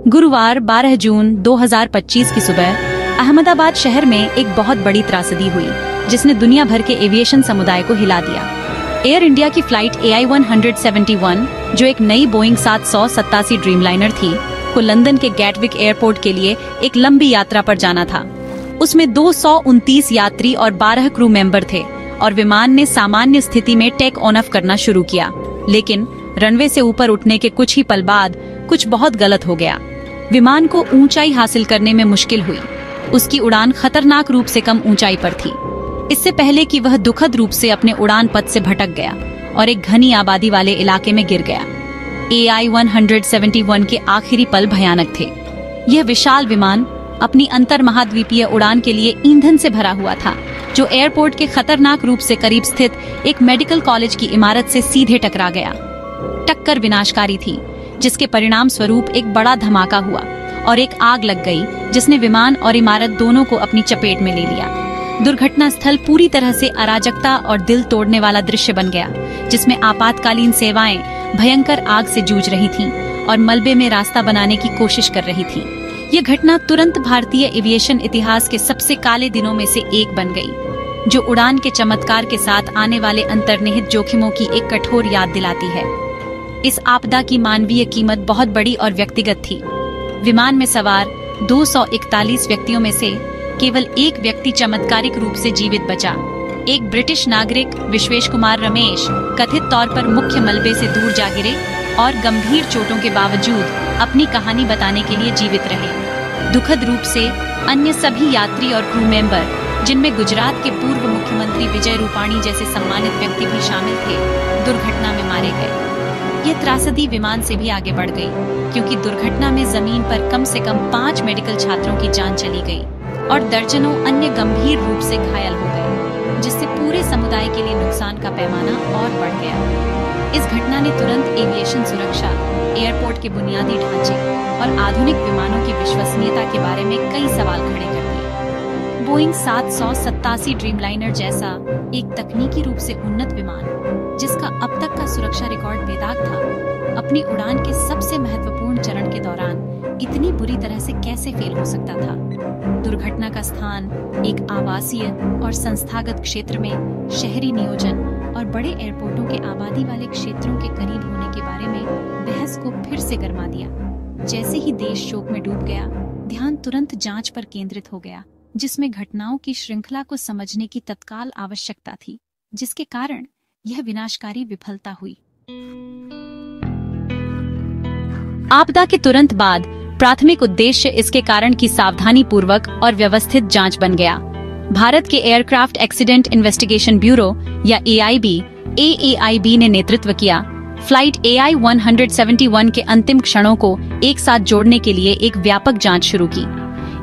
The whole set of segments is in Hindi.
गुरुवार 12 जून 2025 की सुबह अहमदाबाद शहर में एक बहुत बड़ी त्रासदी हुई जिसने दुनिया भर के एविएशन समुदाय को हिला दिया। एयर इंडिया की फ्लाइट AI-171 जो एक नई बोइंग 787 ड्रीमलाइनर थी को लंदन के गैटविक एयरपोर्ट के लिए एक लंबी यात्रा पर जाना था। उसमें 229 यात्री और 12 क्रू मेंबर थे और विमान ने सामान्य स्थिति में टेक ऑन ऑफ करना शुरू किया, लेकिन रनवे से ऊपर उठने के कुछ ही पल बाद कुछ बहुत गलत हो गया। विमान को ऊंचाई हासिल करने में मुश्किल हुई। उसकी उड़ान खतरनाक रूप से कम ऊंचाई पर थी। इससे पहले कि वह दुखद रूप से अपने उड़ान पथ से भटक गया और एक घनी आबादी वाले इलाके में गिर गया। AI-171 के आखिरी पल भयानक थे। यह विशाल विमान अपनी अंतर महाद्वीपीय उड़ान के लिए ईंधन से भरा हुआ था, जो एयरपोर्ट के खतरनाक रूप से करीब स्थित एक मेडिकल कॉलेज की इमारत से सीधे टकरा गया। टक्कर विनाशकारी थी, जिसके परिणाम स्वरूप एक बड़ा धमाका हुआ और एक आग लग गई जिसने विमान और इमारत दोनों को अपनी चपेट में ले लिया। दुर्घटना स्थल पूरी तरह से अराजकता और दिल तोड़ने वाला दृश्य बन गया, जिसमें आपातकालीन सेवाएं भयंकर आग से जूझ रही थीं और मलबे में रास्ता बनाने की कोशिश कर रही थी। यह घटना तुरंत भारतीय एविएशन इतिहास के सबसे काले दिनों में से एक बन गई, जो उड़ान के चमत्कार के साथ आने वाले अंतर्निहित जोखिमों की एक कठोर याद दिलाती है। इस आपदा की मानवीय कीमत बहुत बड़ी और व्यक्तिगत थी। विमान में सवार 241 व्यक्तियों में से केवल एक व्यक्ति चमत्कारिक रूप से जीवित बचा। एक ब्रिटिश नागरिक विश्वेश कुमार रमेश कथित तौर पर मुख्य मलबे से दूर जा गिरे और गंभीर चोटों के बावजूद अपनी कहानी बताने के लिए जीवित रहे। दुखद रूप से अन्य सभी यात्री और क्रू मेंबर, जिनमें गुजरात के पूर्व मुख्यमंत्री विजय रूपाणी जैसे सम्मानित व्यक्ति भी शामिल थे, दुर्घटना में मारे गए। यह त्रासदी विमान से भी आगे बढ़ गई, क्योंकि दुर्घटना में जमीन पर कम से कम 5 मेडिकल छात्रों की जान चली गई और दर्जनों अन्य गंभीर रूप से घायल हो गए, जिससे पूरे समुदाय के लिए नुकसान का पैमाना और बढ़ गया। इस घटना ने तुरंत एविएशन सुरक्षा, एयरपोर्ट के बुनियादी ढांचे और आधुनिक विमानों की विश्वसनीयता के बारे में कई सवाल खड़े कर दिए। बोइंग 787 ड्रीमलाइनर जैसा एक तकनीकी रूप से उन्नत विमान, जिसका अब तक का सुरक्षा रिकॉर्ड बेदाग था, अपनी उड़ान के सबसे महत्वपूर्ण चरण के दौरान इतनी बुरी तरह से कैसे फेल हो सकता था। दुर्घटना का स्थान एक आवासीय और संस्थागत क्षेत्र में शहरी नियोजन और बड़े एयरपोर्टों के आबादी वाले क्षेत्रों के करीब होने के बारे में बहस को फिर से गरमा दिया। जैसे ही देश शोक में डूब गया, ध्यान तुरंत जांच पर केंद्रित हो गया, जिसमें घटनाओं की श्रृंखला को समझने की तत्काल आवश्यकता थी, जिसके कारण यह विनाशकारी विफलता हुई। आपदा के तुरंत बाद प्राथमिक उद्देश्य इसके कारण की सावधानी पूर्वक और व्यवस्थित जांच बन गया। भारत के एयरक्राफ्ट एक्सीडेंट इन्वेस्टिगेशन ब्यूरो या AAIB ने नेतृत्व किया। फ्लाइट AI-171 के अंतिम क्षणों को एक साथ जोड़ने के लिए एक व्यापक जांच शुरू की।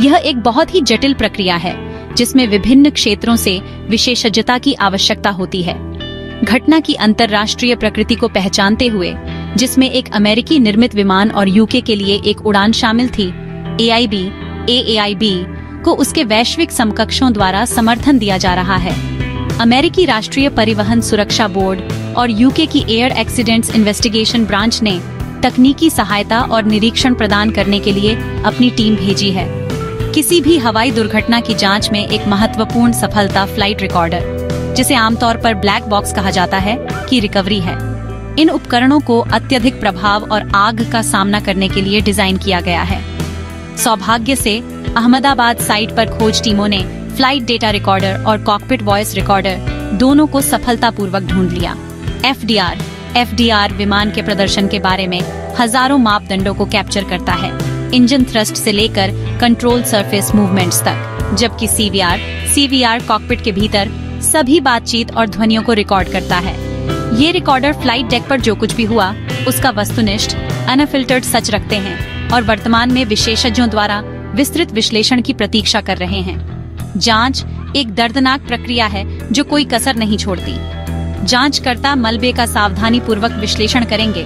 यह एक बहुत ही जटिल प्रक्रिया है, जिसमें विभिन्न क्षेत्रों से विशेषज्ञता की आवश्यकता होती है। घटना की अंतर्राष्ट्रीय प्रकृति को पहचानते हुए, जिसमें एक अमेरिकी निर्मित विमान और यूके के लिए एक उड़ान शामिल थी, AAIB को उसके वैश्विक समकक्षों द्वारा समर्थन दिया जा रहा है। अमेरिकी राष्ट्रीय परिवहन सुरक्षा बोर्ड और यूके की एयर एक्सीडेंट्स इन्वेस्टिगेशन ब्रांच ने तकनीकी सहायता और निरीक्षण प्रदान करने के लिए अपनी टीम भेजी है। किसी भी हवाई दुर्घटना की जांच में एक महत्वपूर्ण सफलता फ्लाइट रिकॉर्डर, जिसे आमतौर पर ब्लैक बॉक्स कहा जाता है, की रिकवरी है। इन उपकरणों को अत्यधिक प्रभाव और आग का सामना करने के लिए डिजाइन किया गया है। सौभाग्य से अहमदाबाद साइट पर खोज टीमों ने फ्लाइट डेटा रिकॉर्डर और कॉकपिट वॉइस रिकॉर्डर दोनों को सफलतापूर्वक ढूंढ लिया। FDR विमान के प्रदर्शन के बारे में हजारों मापदंडों को कैप्चर करता है, इंजन थ्रस्ट से लेकर कंट्रोल सरफेस मूवमेंट्स तक, जबकि CVR कॉकपिट के भीतर सभी बातचीत और ध्वनियों को रिकॉर्ड करता है। ये रिकॉर्डर फ्लाइट डेक पर जो कुछ भी हुआ उसका वस्तुनिष्ठ, अनफिल्टर्ड सच रखते हैं और वर्तमान में विशेषज्ञों द्वारा विस्तृत विश्लेषण की प्रतीक्षा कर रहे हैं। जांच एक दर्दनाक प्रक्रिया है जो कोई कसर नहीं छोड़ती। जांचकर्ता मलबे का सावधानी पूर्वक विश्लेषण करेंगे,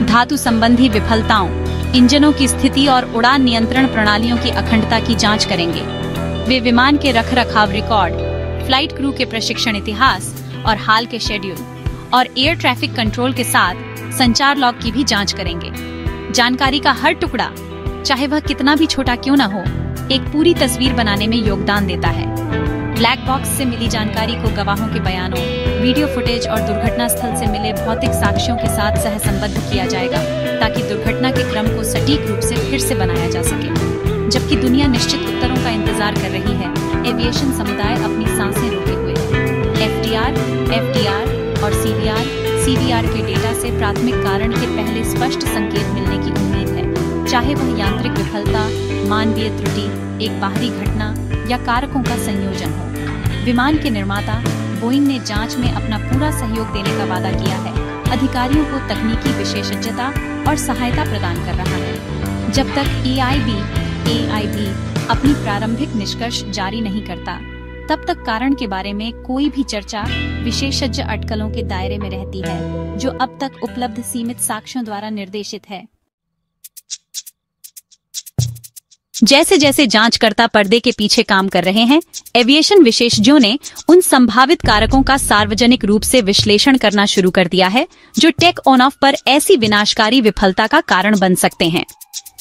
धातु संबंधी विफलताओं, इंजनों की स्थिति और उड़ान नियंत्रण प्रणालियों की अखंडता की जांच करेंगे। वे विमान के रखरखाव रिकॉर्ड, फ्लाइट क्रू के प्रशिक्षण इतिहास और हाल के शेड्यूल और एयर ट्रैफिक कंट्रोल के साथ संचार लॉग की भी जांच करेंगे। जानकारी का हर टुकड़ा चाहे वह कितना भी छोटा क्यों न हो, एक पूरी तस्वीर बनाने में योगदान देता है। ब्लैक बॉक्स से मिली जानकारी को गवाहों के बयानों, वीडियो फुटेज और दुर्घटना स्थल से मिले भौतिक साक्ष्यों के साथ सहसंबद्ध किया जाएगा, ताकि दुर्घटना के क्रम को सटीक रूप से फिर से बनाया जा सके। जबकि दुनिया निश्चित उत्तरों का इंतजार कर रही है, एविएशन समुदाय अपनी सांसें रोके हुए है। एफडीआर और सीवीआर के डेटा से प्राथमिक कारण के पहले स्पष्ट संकेत मिलने की उम्मीद है, चाहे वह यांत्रिक विफलता, मानवीय त्रुटि, एक बाहरी घटना या कारकों का संयोजन हो। विमान के निर्माता बोइंग ने जांच में अपना पूरा सहयोग देने का वादा किया है, अधिकारियों को तकनीकी विशेषज्ञता और सहायता प्रदान कर रहा है। जब तक एआईबी अपनी प्रारंभिक निष्कर्ष जारी नहीं करता, तब तक कारण के बारे में कोई भी चर्चा विशेषज्ञ अटकलों के दायरे में रहती है, जो अब तक उपलब्ध सीमित साक्ष्यों द्वारा निर्देशित है। जैसे जैसे जांचकर्ता पर्दे के पीछे काम कर रहे हैं, एविएशन विशेषज्ञों ने उन संभावित कारकों का सार्वजनिक रूप से विश्लेषण करना शुरू कर दिया है, जो टेक ऑन ऑफ पर ऐसी विनाशकारी विफलता का कारण बन सकते हैं।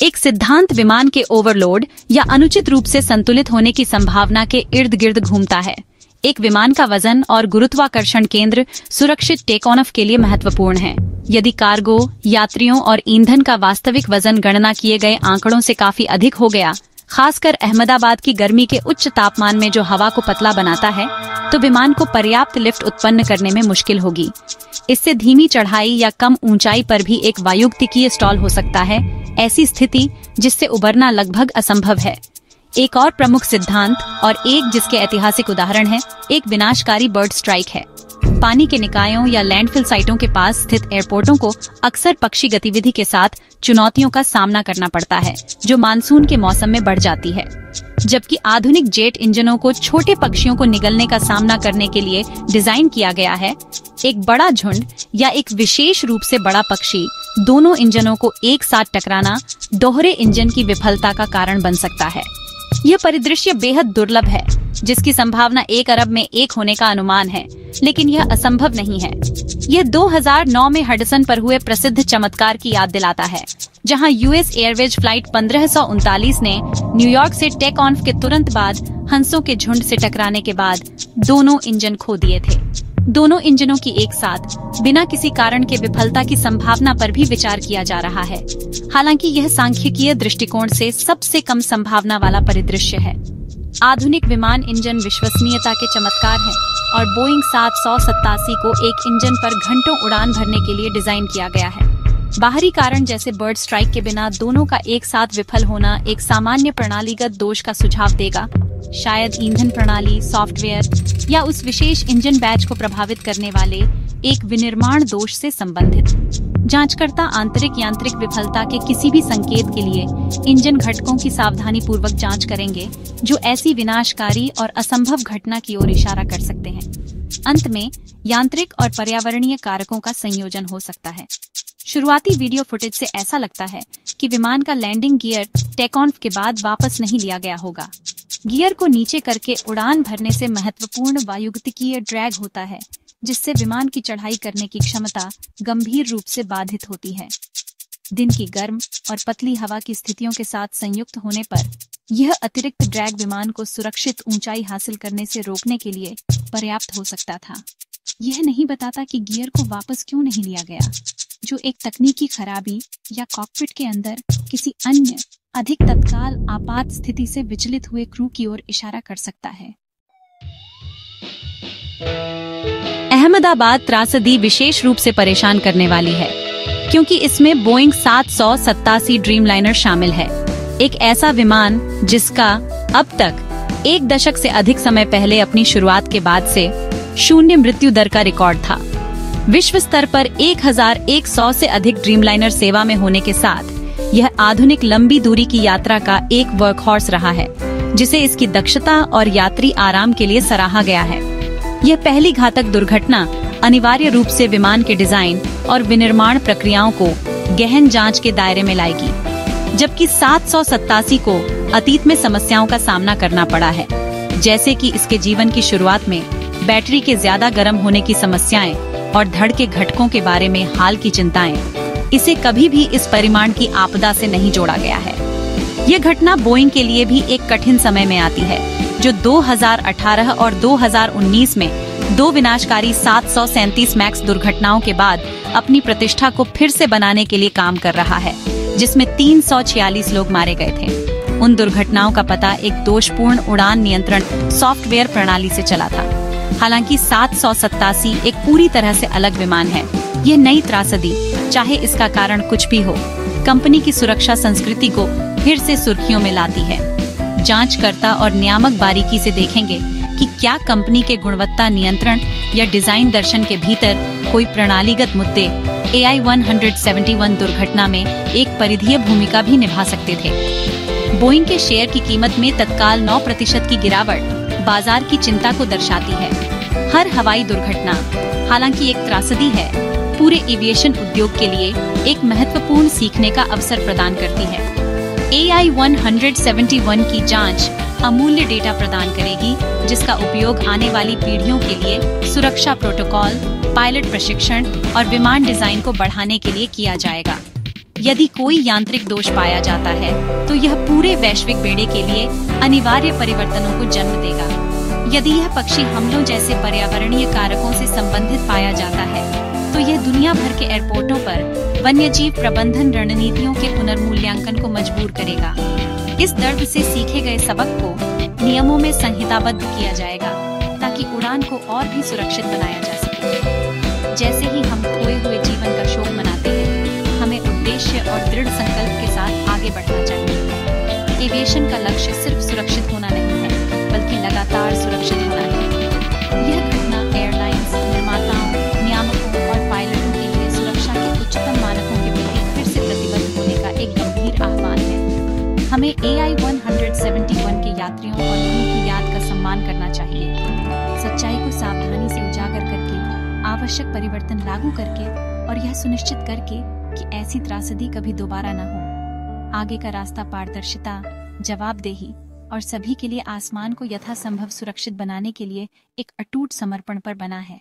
एक सिद्धांत विमान के ओवरलोड या अनुचित रूप से संतुलित होने की संभावना के इर्द गिर्द घूमता है। एक विमान का वजन और गुरुत्वाकर्षण केंद्र सुरक्षित टेक ऑन ऑफ के लिए महत्वपूर्ण है। यदि कार्गो, यात्रियों और ईंधन का वास्तविक वजन गणना किए गए आंकड़ों से काफी अधिक हो गया, खासकर अहमदाबाद की गर्मी के उच्च तापमान में जो हवा को पतला बनाता है, तो विमान को पर्याप्त लिफ्ट उत्पन्न करने में मुश्किल होगी। इससे धीमी चढ़ाई या कम ऊंचाई पर भी एक वायुगतिकीय स्टॉल हो सकता है, ऐसी स्थिति जिससे उबरना लगभग असंभव है। एक और प्रमुख सिद्धांत और एक जिसके ऐतिहासिक उदाहरण है, एक विनाशकारी बर्ड स्ट्राइक है। पानी के निकायों या लैंडफिल साइटों के पास स्थित एयरपोर्टों को अक्सर पक्षी गतिविधि के साथ चुनौतियों का सामना करना पड़ता है, जो मानसून के मौसम में बढ़ जाती है। जबकि आधुनिक जेट इंजनों को छोटे पक्षियों को निगलने का सामना करने के लिए डिजाइन किया गया है, एक बड़ा झुंड या एक विशेष रूप से बड़ा पक्षी दोनों इंजनों को एक साथ टकराना दोहरे इंजन की विफलता का कारण बन सकता है। यह परिदृश्य बेहद दुर्लभ है, जिसकी संभावना 1 अरब में 1 होने का अनुमान है, लेकिन यह असंभव नहीं है। यह 2009 में हडसन पर हुए प्रसिद्ध चमत्कार की याद दिलाता है, जहां यूएस एयरवेज फ्लाइट 1539 ने न्यूयॉर्क से टेक ऑफ के तुरंत बाद हंसों के झुंड से टकराने के बाद दोनों इंजन खो दिए थे। दोनों इंजनों की एक साथ बिना किसी कारण के विफलता की संभावना पर भी विचार किया जा रहा है। हालांकि यह सांख्यिकीय दृष्टिकोण से सबसे कम संभावना वाला परिदृश्य है। आधुनिक विमान इंजन विश्वसनीयता के चमत्कार हैं और बोइंग 787 को एक इंजन पर घंटों उड़ान भरने के लिए डिजाइन किया गया है। बाहरी कारण जैसे बर्ड स्ट्राइक के बिना दोनों का एक साथ विफल होना एक सामान्य प्रणालीगत दोष का सुझाव देगा, शायद ईंधन प्रणाली, सॉफ्टवेयर या उस विशेष इंजन बैच को प्रभावित करने वाले एक विनिर्माण दोष से संबंधित। जांचकर्ता आंतरिक यांत्रिक विफलता के किसी भी संकेत के लिए इंजन घटकों की सावधानी पूर्वक जांच करेंगे, जो ऐसी विनाशकारी और असंभव घटना की ओर इशारा कर सकते हैं। अंत में यांत्रिक और पर्यावरणीय कारकों का संयोजन हो सकता है। शुरुआती वीडियो फुटेज से ऐसा लगता है कि विमान का लैंडिंग गियर टेक ऑफ के बाद वापस नहीं लिया गया होगा। गियर को नीचे करके उड़ान भरने से महत्वपूर्ण वायुगतिकीय ड्रैग होता है, जिससे विमान की चढ़ाई करने की क्षमता गंभीर रूप से बाधित होती है। दिन की गर्म और पतली हवा की स्थितियों के साथ संयुक्त होने पर यह अतिरिक्त ड्रैग विमान को सुरक्षित ऊंचाई हासिल करने से रोकने के लिए पर्याप्त हो सकता था। यह नहीं बताता कि गियर को वापस क्यों नहीं लिया गया, जो एक तकनीकी खराबी या कॉकपिट के अंदर किसी अन्य अधिक तत्काल आपात स्थिति से विचलित हुए क्रू की ओर इशारा कर सकता है। अहमदाबाद त्रासदी विशेष रूप से परेशान करने वाली है, क्योंकि इसमें बोइंग 787 ड्रीमलाइनर शामिल है, एक ऐसा विमान जिसका अब तक 1 दशक से अधिक समय पहले अपनी शुरुआत के बाद से 0 मृत्यु दर का रिकॉर्ड था। विश्व स्तर पर 1100 से अधिक ड्रीमलाइनर सेवा में होने के साथ यह आधुनिक लंबी दूरी की यात्रा का एक वर्कहॉर्स रहा है, जिसे इसकी दक्षता और यात्री आराम के लिए सराहा गया है। यह पहली घातक दुर्घटना अनिवार्य रूप से विमान के डिजाइन और विनिर्माण प्रक्रियाओं को गहन जांच के दायरे में लाएगी, जबकि 787 को अतीत में समस्याओं का सामना करना पड़ा है, जैसे कि इसके जीवन की शुरुआत में बैटरी के ज्यादा गर्म होने की समस्याएं और धड़ के घटकों के बारे में हाल की चिंताएं। इसे कभी भी इस परिमाण की आपदा से नहीं जोड़ा गया है। ये घटना बोइंग के लिए भी एक कठिन समय में आती है, जो 2018 और 2019 में 2 विनाशकारी 737 मैक्स दुर्घटनाओं के बाद अपनी प्रतिष्ठा को फिर से बनाने के लिए काम कर रहा है, जिसमें 346 लोग मारे गए थे। उन दुर्घटनाओं का पता एक दोषपूर्ण उड़ान नियंत्रण सॉफ्टवेयर प्रणाली से चला था। हालांकि 787 एक पूरी तरह से अलग विमान है। यह नई त्रासदी, चाहे इसका कारण कुछ भी हो, कंपनी की सुरक्षा संस्कृति को फिर से सुर्खियों में लाती है। जांचकर्ता और नियामक बारीकी से देखेंगे कि क्या कंपनी के गुणवत्ता नियंत्रण या डिजाइन दर्शन के भीतर कोई प्रणालीगत मुद्दे AI-171 दुर्घटना में एक परिधीय भूमिका भी निभा सकते थे। बोइंग के शेयर की कीमत में तत्काल 9% की गिरावट बाजार की चिंता को दर्शाती है। हर हवाई दुर्घटना, हालांकि एक त्रासदी है, पूरे एविएशन उद्योग के लिए एक महत्वपूर्ण सीखने का अवसर प्रदान करती है। AI-171 की जांच अमूल्य डेटा प्रदान करेगी, जिसका उपयोग आने वाली पीढ़ियों के लिए सुरक्षा प्रोटोकॉल, पायलट प्रशिक्षण और विमान डिजाइन को बढ़ाने के लिए किया जाएगा। यदि कोई यांत्रिक दोष पाया जाता है, तो यह पूरे वैश्विक बेड़े के लिए अनिवार्य परिवर्तनों को जन्म देगा। यदि यह पक्षी हमलों जैसे पर्यावरणीय कारकों से संबंधित पाया जाता है, तो यह दुनिया भर के एयरपोर्टों पर वन्यजीव प्रबंधन रणनीतियों के पुनर्मूल्यांकन को मजबूर करेगा। इस दर्द से सीखे गए सबक को नियमों में संहिताबद्ध किया जाएगा, ताकि उड़ान को और भी सुरक्षित बनाया जा सके। जैसे ही हम खोए हुए जीवन का शोक मनाते हैं, हमें उद्देश्य और दृढ़ संकल्प के साथ आगे बढ़ना चाहिए। एविएशन का लक्ष्य सिर्फ सुरक्षित होना नहीं है, बल्कि लगातार सुरक्षित होना है। यह घटना एयरलाइंस, निर्माताओं, नियामकों और पायलटों के लिए सुरक्षा के उच्चतम मानकों के प्रति फिर से प्रतिबद्ध होने का एक गंभीर आह्वान है। हमें AI-171 के यात्रियों और लोगों की याद का सम्मान करना चाहिए, सच्चाई को सावधानी से उजागर करके, आवश्यक परिवर्तन लागू करके और यह सुनिश्चित करके कि ऐसी त्रासदी कभी दोबारा न हो। आगे का रास्ता पारदर्शिता, जवाबदेही और सभी के लिए आसमान को यथासंभव सुरक्षित बनाने के लिए एक अटूट समर्पण पर बना है।